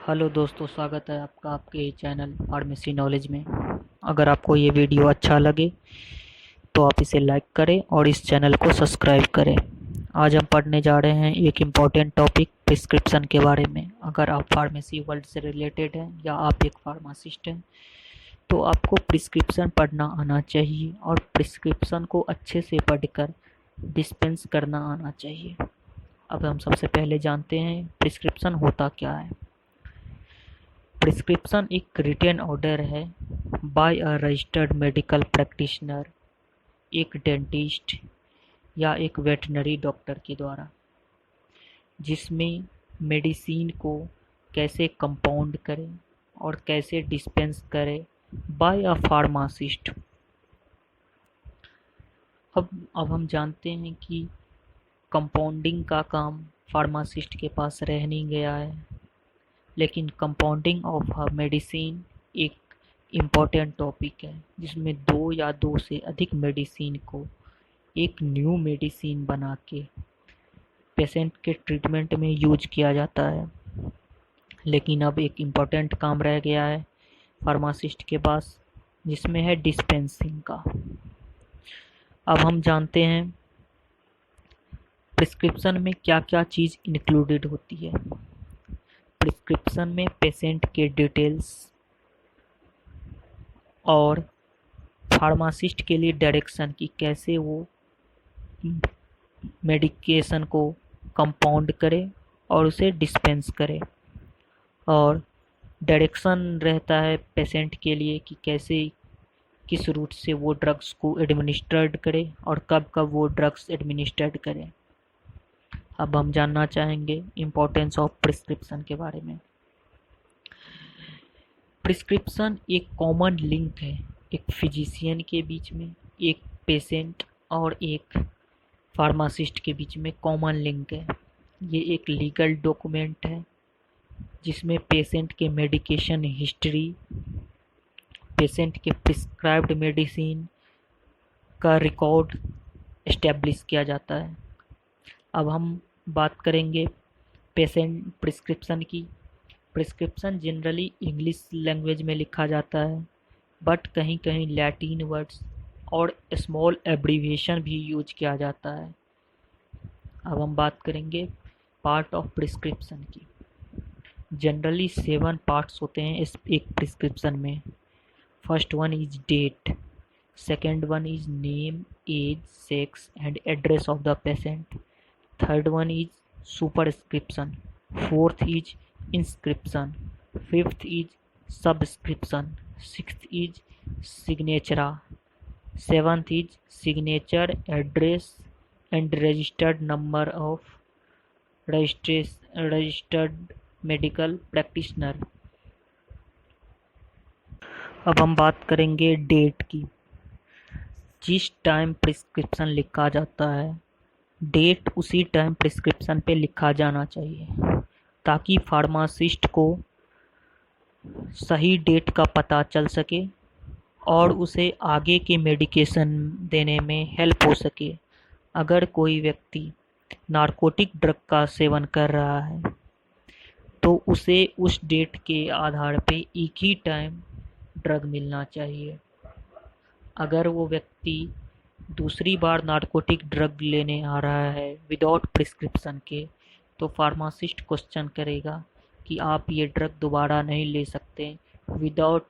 Hello दोस्तों, स्वागत है आपका आपके ही चैनल फार्मेसी नॉलेज में। अगर आपको ये वीडियो अच्छा लगे तो आप इसे लाइक करें और इस चैनल को सब्सक्राइब करें। आज हम पढ़ने जा रहे हैं एक इम्पॉर्टेंट टॉपिक प्रिस्क्रिप्शन के बारे में। अगर आप फार्मेसी वर्ल्ड से रिलेटेड हैं या आप एक फार्मासिस्ट हैं तो आपको प्रिस्क्रिप्शन पढ़ना आना चाहिए और प्रिस्क्रिप्शन को अच्छे से पढ़कर डिस्पेंस करना आना चाहिए। अब हम सबसे पहले जानते हैं प्रिस्क्रिप्शन होता क्या है। प्रिस्क्रिप्शन एक रिटेन ऑर्डर है by a registered medical practitioner, एक डेंटिस्ट या एक वेटनरी डॉक्टर के द्वारा, जिसमें मेडिसिन को कैसे कंपाउंड करें और कैसे डिस्पेंस करें बाय अ फार्मासिस्ट। अब हम जानते हैं कि कंपाउंडिंग का काम फार्मासिस्ट के पास रह नहीं गया है, लेकिन कंपाउंडिंग ऑफ अ मेडिसिन एक इम्पॉर्टेंट टॉपिक है जिसमें दो या दो से अधिक मेडिसिन को एक न्यू मेडिसिन बना के पेशेंट के ट्रीटमेंट में यूज किया जाता है। लेकिन अब एक इम्पॉर्टेंट काम रह गया है फार्मासिस्ट के पास, जिसमें है डिस्पेंसिंग का। अब हम जानते हैं प्रिस्क्रिप्शन में क्या क्या चीज़ इंक्लूडेड होती है। प्रिस्क्रिप्शन में पेशेंट के डिटेल्स और फार्मासिस्ट के लिए डायरेक्शन कि कैसे वो मेडिकेशन को कंपाउंड करे और उसे डिस्पेंस करे, और डायरेक्शन रहता है पेशेंट के लिए कि कैसे किस रूट से वो ड्रग्स को एडमिनिस्ट्रेड करे और कब कब वो ड्रग्स एडमिनिस्ट्रेड करें। अब हम जानना चाहेंगे इम्पोर्टेंस ऑफ प्रिस्क्रिप्शन के बारे में। प्रिस्क्रिप्शन एक कॉमन लिंक है एक फिजिशियन के बीच में, एक पेशेंट और एक फार्मासिस्ट के बीच में कॉमन लिंक है। ये एक लीगल डॉक्यूमेंट है जिसमें पेशेंट के मेडिकेशन हिस्ट्री, पेशेंट के प्रिस्क्राइब्ड मेडिसिन का रिकॉर्ड एस्टेब्लिश किया जाता है। अब हम बात करेंगे पेशेंट प्रिस्क्रिप्शन की। प्रिस्क्रिप्शन जनरली इंग्लिश लैंग्वेज में लिखा जाता है, बट कहीं कहीं लैटिन वर्ड्स और स्मॉल एब्रीविएशन भी यूज किया जाता है। अब हम बात करेंगे पार्ट ऑफ प्रिस्क्रिप्शन की। जनरली 7 पार्ट्स होते हैं इस एक प्रिस्क्रिप्शन में। First one is date, second one is name, age, sex and address of the patient, third one is superscription, fourth is inscription, fifth is subscription, sixth is signature, seventh is signature, address and registered number of registered medical practitioner। अब हम बात करेंगे date की। जिस time prescription लिखा जाता है, date उसी टाइम प्रिस्क्रिप्शन पे लिखा जाना चाहिए ताकि फार्मासिस्ट को सही डेट का पता चल सके और उसे आगे के मेडिकेशन देने में हेल्प हो सके। अगर कोई व्यक्ति नारकोटिक ड्रग का सेवन कर रहा है तो उसे उस डेट के आधार पे एक ही टाइम ड्रग मिलना चाहिए। अगर वो व्यक्ति दूसरी बार नारकोटिक ड्रग लेने आ रहा है विदाउट प्रिस्क्रिप्शन के, तो फार्मासिस्ट क्वेश्चन करेगा कि आप ये ड्रग दोबारा नहीं ले सकते without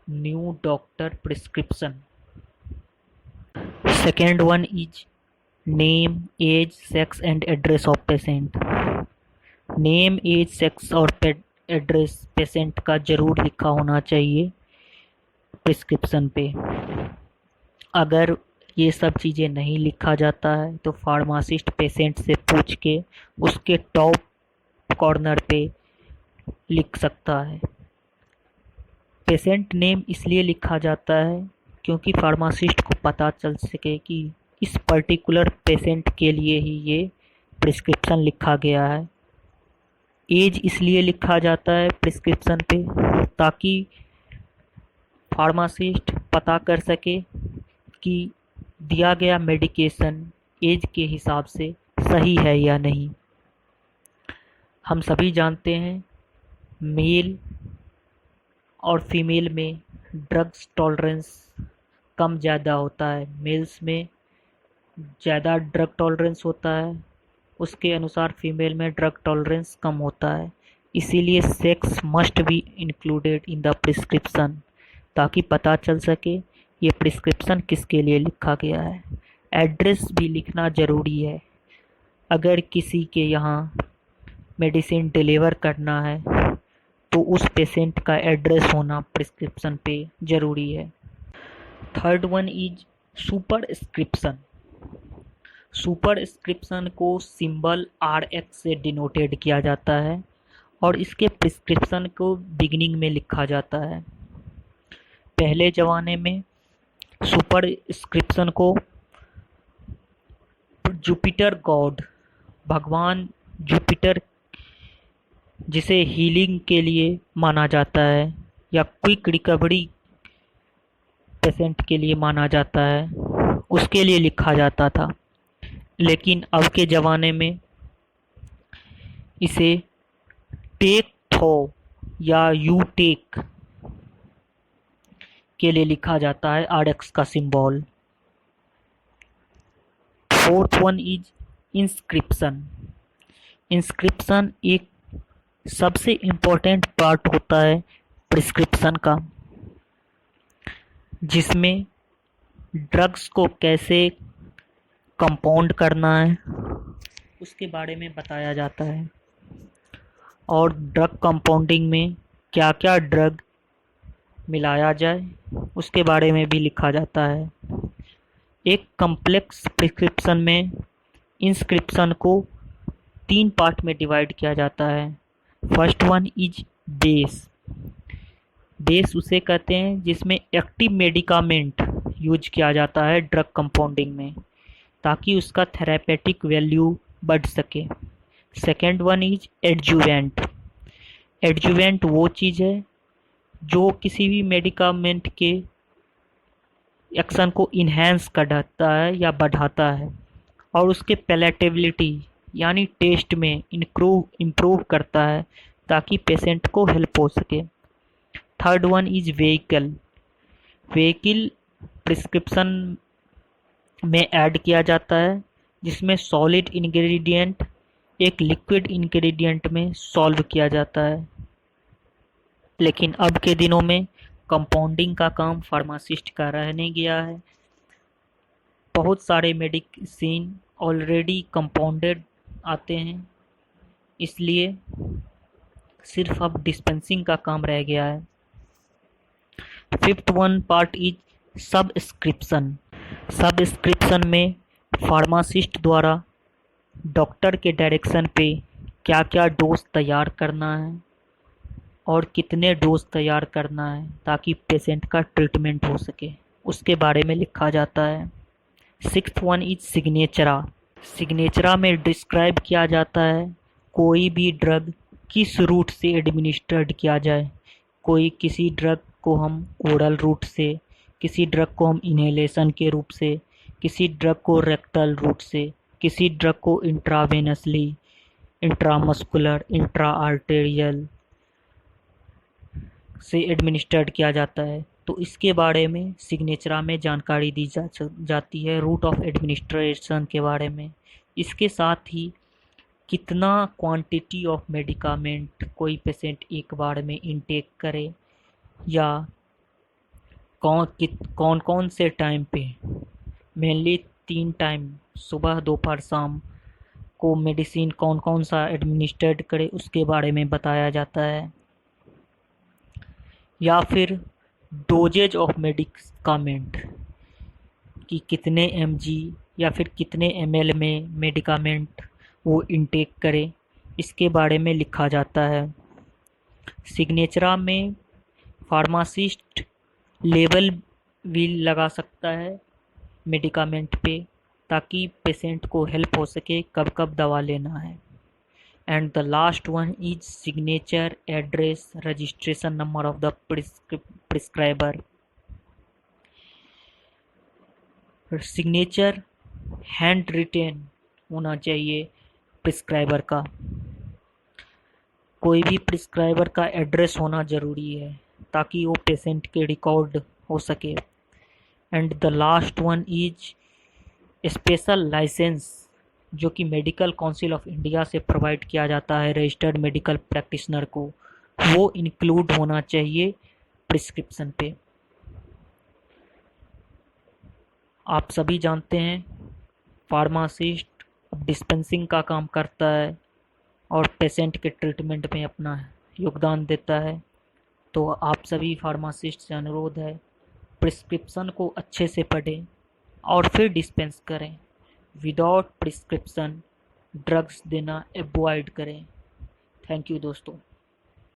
new doctor prescription. Second one is name, age, sex and address of patient. Name, age, sex और एड्रेस पेशेंट का जरूर लिखा होना चाहिए प्रिस्क्रिप्शन पे। अगर ये सब चीज़ें नहीं लिखा जाता है तो फार्मासिस्ट पेशेंट से पूछ के उसके टॉप कॉर्नर पे लिख सकता है। पेशेंट नेम इसलिए लिखा जाता है क्योंकि फार्मासिस्ट को पता चल सके कि इस पर्टिकुलर पेशेंट के लिए ही ये प्रिस्क्रिप्शन लिखा गया है। एज इसलिए लिखा जाता है प्रिस्क्रिप्शन पे ताकि फार्मासिस्ट पता कर सके कि दिया गया मेडिकेशन एज के हिसाब से सही है या नहीं। हम सभी जानते हैं मेल और फीमेल में ड्रग्स टॉलरेंस कम ज़्यादा होता है। मेल्स में ज़्यादा ड्रग टॉलरेंस होता है, उसके अनुसार फीमेल में ड्रग टॉलरेंस कम होता है। इसीलिए sex must be included in the prescription, ताकि पता चल सके ये प्रिस्क्रिप्शन किसके लिए लिखा गया है। एड्रेस भी लिखना ज़रूरी है। अगर किसी के यहाँ मेडिसिन डिलीवर करना है तो उस पेशेंट का एड्रेस होना प्रिस्क्रिप्शन पे ज़रूरी है। Third one is superscription. Superscription को सिंबल RX से डिनोटेड किया जाता है और इसके प्रिस्क्रिप्शन को बिगिनिंग में लिखा जाता है। पहले ज़माने में सुपरस्क्रिप्शन को जुपिटर गॉड, भगवान जुपिटर, जिसे हीलिंग के लिए माना जाता है या क्विक रिकवरी पेशेंट के लिए माना जाता है, उसके लिए लिखा जाता था। लेकिन अब के ज़माने में इसे टेक थो या यू टेक के लिए लिखा जाता है, RX का symbol. Fourth one is inscription. Inscription एक सबसे इम्पोर्टेंट पार्ट होता है प्रिस्क्रिप्शन का, जिसमें ड्रग्स को कैसे कंपाउंड करना है उसके बारे में बताया जाता है, और ड्रग कंपाउंडिंग में क्या क्या ड्रग मिलाया जाए उसके बारे में भी लिखा जाता है। एक कॉम्प्लेक्स प्रिस्क्रिप्शन में इंस्क्रिप्शन को 3 पार्ट में डिवाइड किया जाता है। First one is base. Base उसे कहते हैं जिसमें एक्टिव मेडिकामेंट यूज किया जाता है ड्रग कंपाउंडिंग में, ताकि उसका थेरेपेटिक वैल्यू बढ़ सके। Second one is adjuvant. Adjuvant वो चीज़ है जो किसी भी मेडिकामेंट के एक्शन को इन्हेंस करता है या बढ़ाता है और उसके पैलेटेबिलिटी यानी टेस्ट में इम्प्रूव करता है, ताकि पेशेंट को हेल्प हो सके। Third one is vehicle. Vehicle prescription में ऐड किया जाता है, जिसमें सॉलिड इंग्रेडिएंट एक लिक्विड इंग्रेडिएंट में सॉल्व किया जाता है। लेकिन अब के दिनों में कंपाउंडिंग का काम फार्मासिस्ट का रहने गया है। बहुत सारे मेडिसिन ऑलरेडी कंपाउंडेड आते हैं, इसलिए सिर्फ अब डिस्पेंसिंग का काम रह गया है। Fifth one part is subscription. Subscription में फार्मासिस्ट द्वारा डॉक्टर के डायरेक्शन पे क्या क्या डोज तैयार करना है और कितने डोज तैयार करना है ताकि पेशेंट का ट्रीटमेंट हो सके, उसके बारे में लिखा जाता है। Sixth one is सिग्नेचरा। सिग्नेचरा में डिस्क्राइब किया जाता है कोई भी ड्रग किस रूट से एडमिनिस्ट्रेड किया जाए। किसी ड्रग को हम ओरल रूट से, किसी ड्रग को हम इन्हेलेशन के रूप से, किसी ड्रग को रेक्टल रूट से, किसी ड्रग को इंट्रावेनसली, इंट्रामस्कुलर, इंट्रा आर्टेरियल से एडमिनिस्ट्रेड किया जाता है। तो इसके बारे में सिग्नेचरा में जानकारी दी जाती है, रूट ऑफ एडमिनिस्ट्रेशन के बारे में। इसके साथ ही कितना क्वांटिटी ऑफ मेडिकामेंट कोई पेशेंट एक बार में इनटेक करे या कौन कौन से टाइम पे, मेनली 3 टाइम सुबह दोपहर शाम को मेडिसिन कौन कौन सा एडमिनिस्ट्रेट करे उसके बारे में बताया जाता है। या फिर डोजेज ऑफ मेडिकामेंट कि कितने mg या फिर कितने ml में मेडिकामेंट वो इनटेक करे, इसके बारे में लिखा जाता है। सिग्नेचरा में फार्मासिस्ट लेबल भी लगा सकता है मेडिकामेंट पे, ताकि पेशेंट को हेल्प हो सके कब कब दवा लेना है। And the last one is signature, address, registration number of the prescriber. Signature hand retain होना चाहिए प्रिस्क्राइबर का। कोई भी प्रिस्क्राइबर का एड्रेस होना ज़रूरी है ताकि वो पेशेंट के रिकॉर्ड हो सके। And the last one is special licence, जो कि मेडिकल काउंसिल ऑफ इंडिया से प्रोवाइड किया जाता है रजिस्टर्ड मेडिकल प्रैक्टिशनर को, वो इंक्लूड होना चाहिए प्रिस्क्रिप्शन पे। आप सभी जानते हैं फार्मासिस्ट डिस्पेंसिंग का काम करता है और पेशेंट के ट्रीटमेंट में अपना योगदान देता है। तो आप सभी फार्मासिस्ट से अनुरोध है, प्रिस्क्रिप्शन को अच्छे से पढ़ें और फिर डिस्पेंस करें। विदाउट प्रिस्क्रिप्शन ड्रग्स देना अवॉइड करें। थैंक यू दोस्तों।